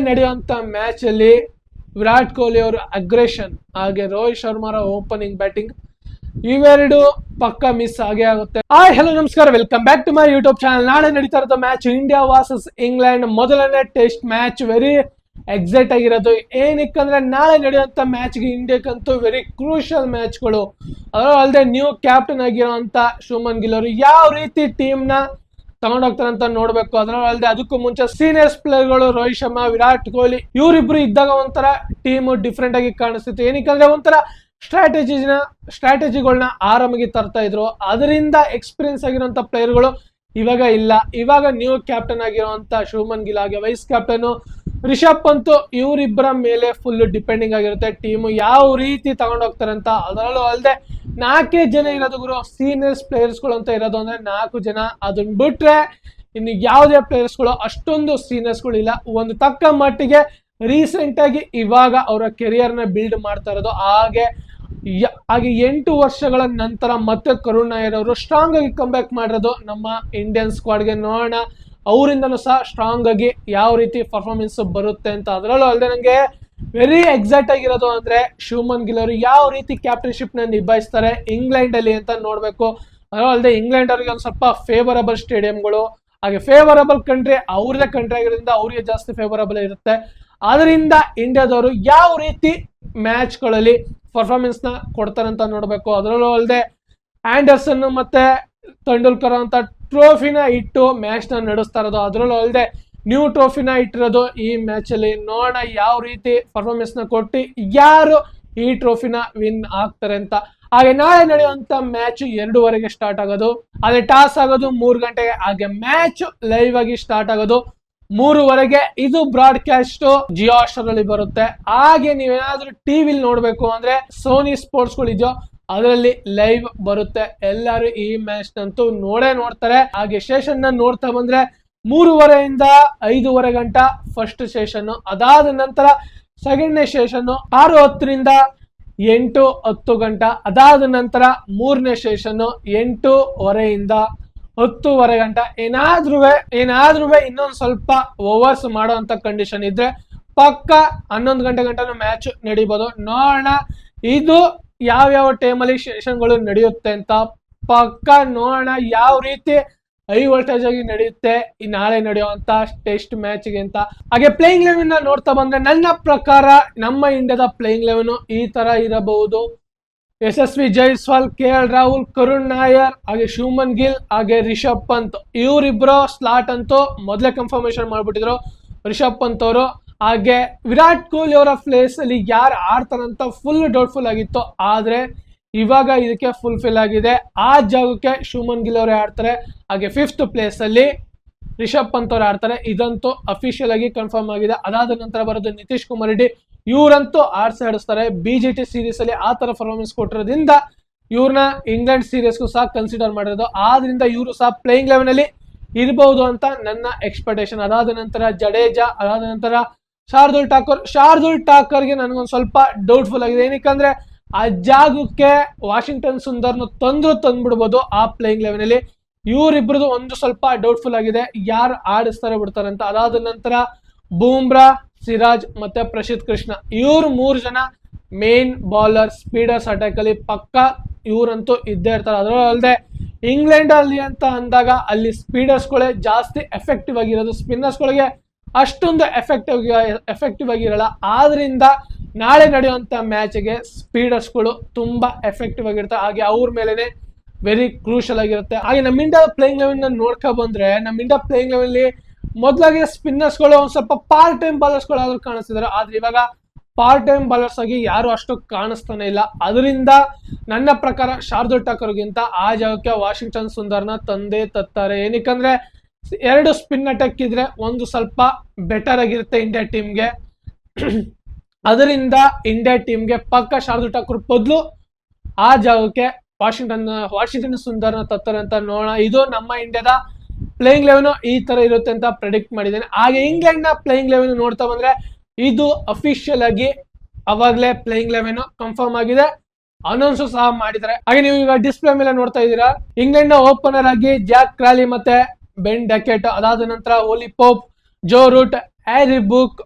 ನಡೆಯುವಂತ match ಅಲ್ಲಿ ವಿರಾಟ್ ಕೊಹ್ಲಿ ಅವರ aggression ಹಾಗೆ ರೋಹಿತ್ ಶರ್ಮಾ ಓಪನಿಂಗ್ ಬ್ಯಾಟಿಂಗ್ ಇವೆರಡು ಪಕ್ಕ ಮಿಸ್ ಆಗೇ ಆಗುತ್ತೆ. ಹಲೋ ನಮಸ್ಕಾರ, welcome back to my YouTube channel. ನಾಳೆ ನಡೀತಾ ಇರೋದು ಮ್ಯಾಚ್ ಇಂಡಿಯಾ ವರ್ಸಸ್ ಇಂಗ್ಲೆಂಡ್, ಮೊದಲನೇ ಟೆಸ್ಟ್ ಮ್ಯಾಚ್. ವೆರಿ ಎಕ್ಸೈಟ್ ಆಗಿರೋದು ಏನಕ್ಕಂದ್ರೆ ನಾಳೆ ನಡೆಯುವಂತ ಮ್ಯಾಚ್ಗೆ ಇಂಡಿಯಾಕ್ಕಂತೂ ವೆರಿ ಕ್ರೂಷಿಯಲ್ ಮ್ಯಾಚ್ಗಳು. ಅದಲ್ಲದೆ ನ್ಯೂ ಕ್ಯಾಪ್ಟನ್ ಆಗಿರುವಂತ ಶುಭ್ಮನ್ ಗಿಲ್ ಅವರು ಯಾವ ರೀತಿ ಟೀಮ್ ನ ತಗೊಂಡೋಗ್ತಾರೆ ಅಂತ ನೋಡ್ಬೇಕು. ಅದರಲ್ಲದೆ ಅದಕ್ಕೂ ಮುಂಚೆ ಸೀನಿಯರ್ಸ್ ಪ್ಲೇಯರ್ಗಳು ರೋಹಿತ್ ಶರ್ಮಾ, ವಿರಾಟ್ ಕೊಹ್ಲಿ ಇವರಿಬ್ರು ಇದ್ದಾಗ ಒಂಥರ ಟೀಮ್ ಡಿಫ್ರೆಂಟ್ ಆಗಿ ಕಾಣಿಸ್ತಿತ್ತು. ಏನಕ್ಕಂದ್ರೆ ಒಂಥರ ಸ್ಟ್ರಾಟಜಿಗಳನ್ನ ಆರಾಮಾಗಿ ತರ್ತಾ ಇದ್ರು. ಅದರಿಂದ ಎಕ್ಸ್ಪೀರಿಯನ್ಸ್ ಆಗಿರುವಂತ ಪ್ಲೇಯರ್ಗಳು ಇವಾಗ ಇಲ್ಲ. ಇವಾಗ ನ್ಯೂ ಕ್ಯಾಪ್ಟನ್ ಆಗಿರುವಂತ ಶುಭ್ಮನ್ ಗಿಲ್ ಹಾಗೆ ವೈಸ್ ಕ್ಯಾಪ್ಟನ್ ರಿಷಬ್ ಪಂತ್ ಇವರಿಬ್ಬರ ಮೇಲೆ ಫುಲ್ ಡಿಪೆಂಡಿಂಗ್ ಆಗಿರುತ್ತೆ ಟೀಮ್ ಯಾವ ರೀತಿ ತಗೊಂಡೋಗ್ತಾರೆ ಅಂತ. ಅದರಲ್ಲೂ ಅಲ್ಲದೆ 4 ಜನ ಇರೋದು ಗುರು, ಸೀನಿಯರ್ಸ್ ಪ್ಲೇಯರ್ಸ್ಗಳು ಅಂತ ಇರೋದು ಅಂದ್ರೆ 4 ಜನ. ಅದನ್ನ ಬಿಟ್ರೆ ಇನ್ನು ಯಾವುದೇ ಪ್ಲೇಯರ್ಸ್ಗಳು ಅಷ್ಟೊಂದು ಸೀನಿಯರ್ಸ್ಗಳು ಇಲ್ಲ. ಒಂದು ತಕ್ಕ ಮಟ್ಟಿಗೆ ರೀಸೆಂಟ್ ಆಗಿ ಇವಾಗ ಅವರ ಕೆರಿಯರ್ ನ ಬಿಲ್ಡ್ ಮಾಡ್ತಾ ಇರೋದು. ಹಾಗೆ 8 ವರ್ಷಗಳ ನಂತರ ಮತ್ತೆ ಕರುಣ್ ನಾಯರ್ ಅವರು ಸ್ಟ್ರಾಂಗ್ ಆಗಿ ಕಂಬ್ಯಾಕ್ ಮಾಡಿರೋದು ನಮ್ಮ ಇಂಡಿಯನ್ ಸ್ಕ್ವಾಡ್ಗೆ. ನೋಡೋಣ ಅವರಿಂದನೂ ಸಹ ಸ್ಟ್ರಾಂಗ್ ಆಗಿ ಯಾವ ರೀತಿ ಪರ್ಫಾರ್ಮೆನ್ಸ್ ಬರುತ್ತೆ ಅಂತ. ಅದರಲ್ಲೂ ಅಲ್ಲದೆ ನಂಗೆ ವೆರಿ ಎಕ್ಸೈಟ್ ಆಗಿರೋದು ಅಂದ್ರೆ ಶುಭ್ಮನ್ ಗಿಲ್ ಅವರು ಯಾವ ರೀತಿ ಕ್ಯಾಪ್ಟನ್ಶಿಪ್ ನ ನಿಭಾಯಿಸ್ತಾರೆ ಇಂಗ್ಲೆಂಡ್ ಅಲ್ಲಿ ಅಂತ ನೋಡ್ಬೇಕು. ಅದರಲ್ಲೂ ಅಲ್ಲದೆ ಇಂಗ್ಲೆಂಡ್ ಅವರಿಗೆ ಒಂದು ಸ್ವಲ್ಪ ಫೇವರಬಲ್ ಸ್ಟೇಡಿಯಂಗಳು ಹಾಗೆ ಫೇವರಬಲ್ ಕಂಟ್ರಿ, ಅವ್ರದೇ ಕಂಟ್ರಿ ಆಗಿರೋದ್ರಿಂದ ಅವ್ರಿಗೆ ಜಾಸ್ತಿ ಫೇವರಬಲ್ ಇರುತ್ತೆ. ಅದರಿಂದ ಇಂಡಿಯಾದವರು ಯಾವ ರೀತಿ ಮ್ಯಾಚ್ ಗಳಲ್ಲಿ ಪರ್ಫಾರ್ಮೆನ್ಸ್ ನ ಕೊಡ್ತಾರೆ ಅಂತ ನೋಡ್ಬೇಕು. ಅದರಲ್ಲೂ ಅಲ್ಲದೆ ಆಂಡರ್ಸನ್ ಮತ್ತೆ ತೆಂಡೂಲ್ಕರ್ ಅಂತ ಟ್ರೋಫಿನ ಇಟ್ಟು ಮ್ಯಾಚ್ ನ ನಡೆಸ್ತಾ ಇರೋದು. ಅದರಲ್ಲೂ ಅಲ್ಲದೆ ನ್ಯೂ ಟ್ರೋಫಿನ ಇಟ್ಟಿರೋದು ಈ ಮ್ಯಾಚ್ ಅಲ್ಲಿ. ನೋಡೋಣ ಯಾವ ರೀತಿ ಪರ್ಫಾರ್ಮೆನ್ಸ್ ನ ಕೊಟ್ಟು ಯಾರು ಈ ಟ್ರೋಫಿನ ವಿನ್ ಆಗ್ತಾರೆ ಅಂತ. ಹಾಗೆ ನಾಳೆ ನಡೆಯುವಂತ ಮ್ಯಾಚ್ 2:30ಗೆ ಸ್ಟಾರ್ಟ್ ಆಗೋದು. ಅದೇ ಟಾಸ್ ಆಗೋದು 3 ಗಂಟೆಗೆ. ಹಾಗೆ ಮ್ಯಾಚ್ ಲೈವ್ ಆಗಿ ಸ್ಟಾರ್ಟ್ ಆಗೋದು 3:30ಗೆ. ಇದು ಬ್ರಾಡ್ಕಾಸ್ಟ್ ಜಿಯೋ ಹಾಟ್‌ಸ್ಟಾರ್ ಅಲ್ಲಿ ಬರುತ್ತೆ. ಹಾಗೆ ನೀವೇನಾದ್ರೂ ಟಿವಿಲಿ ನೋಡ್ಬೇಕು ಅಂದ್ರೆ ಸೋನಿ ಸ್ಪೋರ್ಟ್ಸ್ ಗಳು ಇದೆಯೋ ಅದರಲ್ಲಿ ಲೈವ್ ಬರುತ್ತೆ. ಎಲ್ಲರೂ ಈ ಮ್ಯಾಚ್ ನಂತೂ ನೋಡ್ತಾರೆ. ಹಾಗೆ ಸೆಷನ್ ನ ನೋಡ್ತಾ ಬಂದ್ರೆ 3:30 5:30 ಗಂಟ ಫಸ್ಟ್ ಸೆಷನ್. ಅದಾದ ನಂತರ ಸೆಕೆಂಡ್ನೇ ಸೆಷನ್ 6:10 8:10 ಗಂಟ. ಅದಾದ ನಂತರ 3ನೇ ಸೆಷನ್ 8:30 10:30 ಗಂಟ. ಏನಾದ್ರೂ ಇನ್ನೊಂದು ಸ್ವಲ್ಪ ಓವರ್ಸ್ ಮಾಡುವಂತ ಕಂಡೀಷನ್ ಇದ್ರೆ ಪಕ್ಕ 11 ಗಂಟೆ ಗಂಟನೂ ಮ್ಯಾಚ್ ನಡೀಬಹುದು. ನೋಡೋಣ ಇದು ಯಾವ ಟೈಮಲ್ಲಿ ಸೆಷನ್ಗಳು ನಡೆಯುತ್ತೆ ಅಂತ ಪಕ್ಕ ನೋಡೋಣ ಯಾವ ರೀತಿ ಹೈ ವೋಲ್ಟೇಜ್ ಆಗಿ ನಡೆಯುತ್ತೆ ಈ ನಾಳೆ ನಡೆಯುವಂತ ಟೆಸ್ಟ್ ಮ್ಯಾಚ್ಗೆ ಅಂತ. ಹಾಗೆ ಪ್ಲೇಯಿಂಗ್ 11 ನೋಡ್ತಾ ಬಂದ್ರೆ ನನ್ನ ಪ್ರಕಾರ ನಮ್ಮ ಇಂಡಿಯಾದ ಪ್ಲೇಯಿಂಗ್ 11 ಈ ತರ ಇರಬಹುದು. ಯಶಸ್ವಿ ಜೈಸ್ವಾಲ್, KL ರಾಹುಲ್, ಕರುಣ್ ನಾಯರ್ ಹಾಗೆ ಶುಭ್ಮನ್ ಗಿಲ್ ಹಾಗೆ ರಿಷಬ್ ಪಂತ್ ಇವರಿಬ್ರು ಸ್ಲಾಟ್ ಅಂತೂ ಮೊದಲೇ ಕನ್ಫರ್ಮೇಶನ್ ಮಾಡ್ಬಿಟ್ಟಿದ್ರು ರಿಷಬ್ ಪಂತ್ ಅವರು. ಹಾಗೆ ವಿರಾಟ್ ಕೊಹ್ಲಿ ಅವರ ಪ್ಲೇಸ್ ಅಲ್ಲಿ ಯಾರು ಆಡ್ತಾರಂತ ಫುಲ್ ಡೌಟ್ಫುಲ್ ಆಗಿತ್ತು. ಆದ್ರೆ ಇವಾಗ ಇದಕ್ಕೆ ಫುಲ್ಫಿಲ್ ಆಗಿದೆ. ಆ ಜಾಗಕ್ಕೆ ಶುಭ್ಮನ್ ಗಿಲ್ ಅವರೇ ಆಡ್ತಾರೆ. ಹಾಗೆ 5th ಪ್ಲೇಸ್ ಅಲ್ಲಿ ರಿಷಬ್ ಪಂತ್ ಅವರು ಆಡ್ತಾರೆ. ಇದಂತೂ ಅಫಿಷಿಯಲ್ ಆಗಿ ಕನ್ಫರ್ಮ್ ಆಗಿದೆ. ಅದಾದ ನಂತರ ಬರೋದು ನಿತೀಶ್ ಕುಮಾರ್ ರೆಡ್ಡಿ. ಇವರಂತೂ ಆಡಿಸ್ತಾರೆ. BGT ಸೀರೀಸ್ ಅಲ್ಲಿ ಆ ತರ ಪರ್ಫಾರ್ಮೆನ್ಸ್ ಕೊಟ್ಟಿರೋದ್ರಿಂದ ಇವ್ರನ್ನ ಇಂಗ್ಲೆಂಡ್ ಸೀರೀಸ್ಗೂ ಸಹ ಕನ್ಸಿಡರ್ ಮಾಡಿರೋದು. ಆದ್ರಿಂದ ಇವರು ಸಹ ಪ್ಲೇಯಿಂಗ್ 11 ಅಲ್ಲಿ ಇರಬಹುದು ಅಂತ ನನ್ನ ಎಕ್ಸ್ಪೆಕ್ಟೇಷನ್. ಅದಾದ ನಂತರ ಜಡೇಜಾ, ಅದಾದ ನಂತರ ಶಾರ್ದುಲ್ ಠಾಕರ್ಗೆ ನನಗೊಂದು ಸ್ವಲ್ಪ ಡೌಟ್ಫುಲ್ ಆಗಿದೆ. ಏನಕ್ಕಂದ್ರೆ ಆ ಜಾಗಕ್ಕೆ ವಾಷಿಂಗ್ಟನ್ ಸುಂದರ್ನು ತಂದ್ಬಿಡ್ಬೋದು ಆ ಪ್ಲೇಯಿಂಗ್ 11 ಅಲ್ಲಿ. ಇವರಿಬ್ರದ್ದು ಒಂದು ಸ್ವಲ್ಪ ಡೌಟ್ಫುಲ್ ಆಗಿದೆ, ಯಾರು ಆಡಿಸ್ತಾರೆ ಬಿಡ್ತಾರೆ ಅಂತ. ಅದಾದ ನಂತರ ಬೂಮ್ರಾ, ಸಿರಾಜ್ ಮತ್ತೆ ಪ್ರಸಿದ್ಧ ಕೃಷ್ಣ ಇವ್ರು 3 ಜನ ಮೇನ್ ಬೌಲರ್ ಸ್ಪೀಡರ್ಸ್ ಅಟ್ಯಾಕ್ ಅಲ್ಲಿ ಪಕ್ಕ ಇವರಂತೂ ಇದ್ದೇ ಇರ್ತಾರೆ. ಅದರಲ್ಲದೆ ಇಂಗ್ಲೆಂಡ್ ಅಲ್ಲಿ ಅಂತ ಅಂದಾಗ ಅಲ್ಲಿ ಸ್ಪೀಡರ್ಸ್ಗಳೇ ಜಾಸ್ತಿ ಎಫೆಕ್ಟಿವ್ ಆಗಿರೋದು, ಸ್ಪಿನ್ನರ್ಸ್ಗಳಿಗೆ ಅಷ್ಟೊಂದು ಎಫೆಕ್ಟಿವ್ ಆಗಿರಲ್ಲ. ಆದ್ರಿಂದ ನಾಳೆ ನಡೆಯುವಂತ ಮ್ಯಾಚ್ಗೆ ಸ್ಪೀಡರ್ಸ್ಗಳು ತುಂಬಾ ಎಫೆಕ್ಟಿವ್ ಆಗಿರುತ್ತೆ. ಹಾಗೆ ಅವ್ರ ಮೇಲೆನೆ ವೆರಿ ಕ್ರೂಷಲ್ ಆಗಿರುತ್ತೆ. ಹಾಗೆ ನಮ್ಮ ಇಂಡಿಯಾ ಪ್ಲೇಯಿಂಗ್ 11 ನೋಡ್ಕೊ ಬಂದ್ರೆ ನಮ್ಮ ಇಂಡಿಯಾ ಪ್ಲೇಯಿಂಗ್ 11 ಅಲ್ಲಿ ಮೊದಲಾಗಿ ಸ್ಪಿನ್ನರ್ಸ್ಗಳು ಒಂದ್ ಸ್ವಲ್ಪ ಪಾರ್ಟ್ ಟೈಮ್ ಬಾಲರ್ಸ್ಗಳು ಆದ್ರೂ ಕಾಣಿಸ್ತಿದ್ದಾರೆ. ಆದ್ರೆ ಇವಾಗ ಪಾರ್ಟ್ ಟೈಮ್ ಬಾಲರ್ಸ್ ಆಗಿ ಯಾರು ಅಷ್ಟು ಕಾಣಿಸ್ತಾನೆ ಇಲ್ಲ. ಅದರಿಂದ ನನ್ನ ಪ್ರಕಾರ ಶಾರ್ದುಲ್ ಠಾಕರ್ಗಿಂತ ಆ ಜಾಗಕ್ಕೆ ವಾಷಿಂಗ್ಟನ್ ಸುಂದರ್ನ ತಂದೆ ತತ್ತಾರೆ. ಏನಕ್ಕಂದ್ರೆ 2 ಸ್ಪಿನ್ ಅಟ್ಯಾಕ್ ಇದ್ರೆ ಒಂದು ಸ್ವಲ್ಪ ಬೆಟರ್ ಆಗಿರುತ್ತೆ ಇಂಡಿಯಾ ಟೀಮ್ಗೆ. ಅದರಿಂದ ಇಂಡಿಯಾ ಟೀಮ್ಗೆ ಪಕ್ಕ ಶಾರ್ದುಲ್ ಠಾಕೂರ್ ಬದಲು ಆ ಜಾಗಕ್ಕೆ ವಾಷಿಂಗ್ಟನ್ ಸುಂದರ್ನ ತತ್ತಾರೆ ಅಂತ ನೋಡೋಣ. ಇದು ನಮ್ಮ ಇಂಡಿಯಾದ ಪ್ಲೇಯಿಂಗ್ 11 ಈ ತರ ಇರುತ್ತೆ ಅಂತ ಪ್ರೆಡಿಕ್ಟ್ ಮಾಡಿದ್ದೇನೆ. ಹಾಗೆ ಇಂಗ್ಲೆಂಡ್ ನ ಪ್ಲೇಯಿಂಗ್ 11 ನೋಡ್ತಾ ಬಂದ್ರೆ ಇದು ಅಫಿಷಿಯಲ್ ಆಗಿ ಅವಾಗ್ಲೇ ಪ್ಲೇಯಿಂಗ್ 11 ಕನ್ಫರ್ಮ್ ಆಗಿದೆ, ಅನೌನ್ಸ್ ಸಹ ಮಾಡಿದ್ದಾರೆ. ಹಾಗೆ ನೀವು ಈಗ ಡಿಸ್ಪ್ಲೇ ಮೇಲೆ ನೋಡ್ತಾ ಇದ್ದೀರಾ ಇಂಗ್ಲೆಂಡ್ ನ ಓಪನರ್ ಆಗಿ ಜಾಕ್ ಕ್ರಾಲಿ ಮತ್ತೆ ಬೆನ್ ಡೆಕೆಟ್, ಅದಾದ ನಂತರ Ollie Pope, Joe Root, Harry Brook,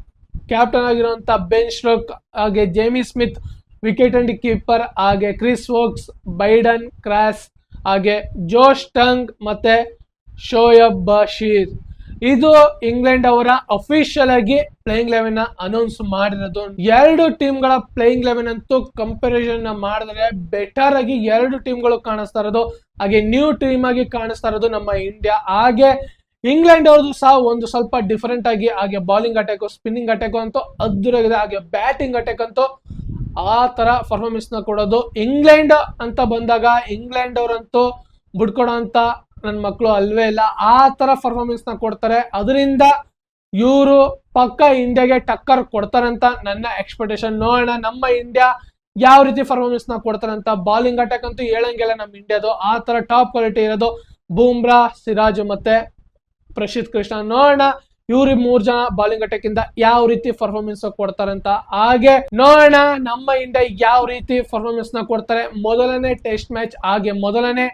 captain ಆಗಿರುವಂತ ಬೆನ್ ಸ್ಟ್ರೋಕ್, ಹಾಗೆ Jamie Smith wicket and keeper, ಹಾಗೆ ಕ್ರಿಸ್ ವೋಕ್ಸ್, ಬೈಡನ್ ಕ್ರಾಸ್, ಹಾಗೆ ಜೋಶ್ ಟಂಗ್ ಮತ್ತೆ ಶೋಯಬ್ ಬಶೀರ್. ಇದು ಇಂಗ್ಲೆಂಡ್ ಅವರ ಅಫಿಷಿಯಲ್ ಆಗಿ ಪ್ಲೇಯಿಂಗ್ 11 ಅನೌನ್ಸ್ ಮಾಡಿರೋದು. ಎರಡು ಟೀಮ್ಗಳ ಪ್ಲೇಯಿಂಗ್ 11 ಅಂತೂ ಕಂಪ್ಯಾರಿಸನ್ ಮಾಡಿದ್ರೆ ಬೆಟರ್ ಆಗಿ ಎರಡು ಟೀಮ್ಗಳು ಕಾಣಿಸ್ತಾ ಇರೋದು. ಹಾಗೆ ನ್ಯೂ ಟೀಮ್ ಆಗಿ ಕಾಣಿಸ್ತಾ ಇರೋದು ನಮ್ಮ ಇಂಡಿಯಾ. ಹಾಗೆ ಇಂಗ್ಲೆಂಡ್ ಅವ್ರದ್ದು ಸಹ ಒಂದು ಸ್ವಲ್ಪ ಡಿಫರೆಂಟ್ ಆಗಿ, ಹಾಗೆ ಬಾಲಿಂಗ್ ಅಟ್ಯಾಕ್, ಸ್ಪಿನ್ನಿಂಗ್ ಅಟ್ಯಾಕ್ ಅಂತೂ ಅದ್ದುರಾಗಿದೆ, ಹಾಗೆ ಬ್ಯಾಟಿಂಗ್ ಅಟ್ಯಾಕ್ ಅಂತೂ ಆ ತರ ಪರ್ಫಾರ್ಮೆನ್ಸ್ ನ ಕೊಡೋದು. ಇಂಗ್ಲೆಂಡ್ ಅಂತ ಬಂದಾಗ ಇಂಗ್ಲೆಂಡ್ ಅವರಂತೂ ಬಿಡ್ಕೊಡೋ ಅಂತ ನನ್ನ ಮಕ್ಕಳು ಅಲ್ವೇ ಇಲ್ಲ. ಆ ತರ ಪರ್ಫಾರ್ಮೆನ್ಸ್ ನ ಕೊಡ್ತಾರೆ. ಅದರಿಂದ ಇವರು ಪಕ್ಕ ಇಂಡಿಯಾಗೆ ಟಕ್ಕರ್ ಕೊಡ್ತಾರೆ ಅಂತ ನನ್ನ ಎಕ್ಸ್ಪೆಕ್ಟೇಷನ್. ನೋಡೋಣ ನಮ್ಮ ಇಂಡಿಯಾ ಯಾವ ರೀತಿ ಪರ್ಫಾರ್ಮೆನ್ಸ್ ನ ಕೊಡ್ತಾರೆ ಅಂತ. ಬಾಲಿಂಗ್ ಅಟ್ಯಾಕ್ ಅಂತೂ ಹೇಳಂಗಿಲ್ಲ ನಮ್ಮ ಇಂಡಿಯಾದು, ಆ ತರ ಟಾಪ್ ಕ್ವಾಲಿಟಿ ಇರೋದು ಬೂಮ್ರಾ, ಸಿರಾಜ್ ಮತ್ತೆ ಪ್ರಸಿದ್ಧ ಕೃಷ್ಣ. ನೋಡೋಣ ಇವ್ರಿ 3 ಜನ ಬಾಲಿಂಗ್ ಅಟ್ಯಾಕ್ ಇಂದ ಯಾವ ರೀತಿ ಪರ್ಫಾರ್ಮೆನ್ಸ್ ಕೊಡ್ತಾರೆ ಅಂತ. ಹಾಗೆ ನೋಡೋಣ ನಮ್ಮ ಇಂಡಿಯಾ ಯಾವ ರೀತಿ ಪರ್ಫಾರ್ಮೆನ್ಸ್ ನ ಕೊಡ್ತಾರೆ. ಮೊದಲನೇ ಟೆಸ್ಟ್ ಮ್ಯಾಚ್, ಹಾಗೆ ಮೊದಲನೇ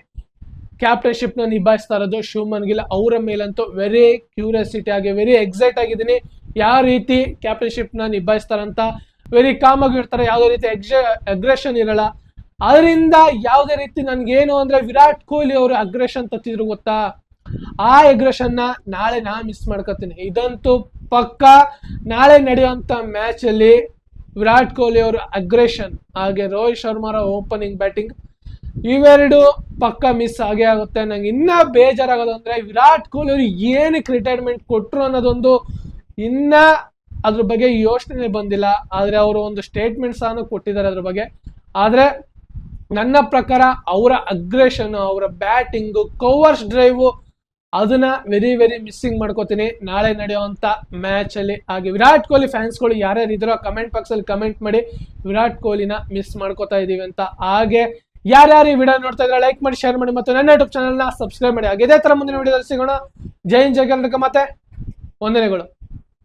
ಕ್ಯಾಪ್ಟನ್ಶಿಪ್ ನ ನಿಭಾಯಿಸ್ತಾ ಇರೋದು ಶುಭ್ಮನ್ ಗಿಲ್. ಅವರ ಮೇಲಂತೂ ವೆರಿ ಕ್ಯೂರಿಯಾಸಿಟಿ ಆಗಿ ವೆರಿ ಎಕ್ಸೈಟ್ ಆಗಿದ್ದೀನಿ ಯಾವ ರೀತಿ ಕ್ಯಾಪ್ಟನ್ಶಿಪ್ ನ ನಿಭಾಯಿಸ್ತಾರಂತ. ವೆರಿ ಕಾಮ್ ಆಗಿರ್ತಾರೆ, ಯಾವುದೇ ರೀತಿ ಅಗ್ರೆಷನ್ ಇರಲ್ಲ. ಅದರಿಂದ ಯಾವುದೇ ರೀತಿ ನನ್ಗೇನು ಅಂದ್ರೆ ವಿರಾಟ್ ಕೊಹ್ಲಿ ಅವರು ಅಗ್ರೆಷನ್ ತತ್ತಿದ್ರು ಗೊತ್ತಾ, ಆ ಅಗ್ರೆಷನ್ ನ ನಾಳೆ ನಾ ಮಿಸ್ ಮಾಡ್ಕೊತೀನಿ. ಇದಂತೂ ಪಕ್ಕ ನಾಳೆ ನಡೆಯುವಂತ ಮ್ಯಾಚ್ ಅಲ್ಲಿ ವಿರಾಟ್ ಕೊಹ್ಲಿ ಅವರು ಅಗ್ರೆಷನ್, ಹಾಗೆ ರೋಹಿತ್ ಶರ್ಮಾರ ಓಪನಿಂಗ್ ಬ್ಯಾಟಿಂಗ್, ಇವೆರಡು ಪಕ್ಕ ಮಿಸ್ ಆಗೇ ಆಗುತ್ತೆ. ನಂಗೆ ಇನ್ನ ಬೇಜಾರಾಗೋದು ಅಂದ್ರೆ ವಿರಾಟ್ ಕೊಹ್ಲಿ ಅವರು ಏನಕ್ಕೆ ರಿಟೈರ್ಮೆಂಟ್ ಕೊಟ್ರು ಅನ್ನೋದೊಂದು ಇನ್ನ ಅದ್ರ ಬಗ್ಗೆ ಯೋಚನೆ ಬಂದಿಲ್ಲ. ಆದ್ರೆ ಅವರು ಒಂದು ಸ್ಟೇಟ್ಮೆಂಟ್ ಸಹ ಕೊಟ್ಟಿದ್ದಾರೆ ಅದ್ರ ಬಗ್ಗೆ. ಆದ್ರೆ ನನ್ನ ಪ್ರಕಾರ ಅವರ ಅಗ್ರೆಷನ್, ಅವರ ಬ್ಯಾಟಿಂಗ್, ಕವರ್ಸ್ ಡ್ರೈವ್, ಅದನ್ನ ವೆರಿ ವೆರಿ ಮಿಸ್ಸಿಂಗ್ ಮಾಡ್ಕೋತೀನಿ ನಾಳೆ ನಡೆಯುವಂತ ಮ್ಯಾಚ್ ಅಲ್ಲಿ. ಹಾಗೆ ವಿರಾಟ್ ಕೊಹ್ಲಿ ಫ್ಯಾನ್ಸ್ಗಳು ಯಾರ್ಯಾರು ಇದ್ರೋ ಕಮೆಂಟ್ ಬಾಕ್ಸ್ ಅಲ್ಲಿ ಕಮೆಂಟ್ ಮಾಡಿ ವಿರಾಟ್ ಕೊಹ್ಲಿನ ಮಿಸ್ ಮಾಡ್ಕೋತಾ ಇದೀವಿ ಅಂತ. ಹಾಗೆ ಯಾರ್ಯಾರು ಈ ವಿಡಿಯೋ ನೋಡ್ತಾ ಇದ್ರೆ ಲೈಕ್ ಮಾಡಿ, ಶೇರ್ ಮಾಡಿ ಮತ್ತು ನನ್ನ ಯೂಟ್ಯೂಬ್ ಚಾನಲ್ ನ ಸಬ್ಸ್ಕ್ರೈಬ್ ಮಾಡಿ. ಹಾಗೆ ಇದೇ ತರ ಮುಂದಿನ ವಿಡಿಯೋದಲ್ಲಿ ಸಿಗೋಣ. ಜೈ ಹಿಂದ್, ಜೈ ಕರ್ನಾಟಕ, ಮತ್ತೆ ವಂದನೆಗಳು.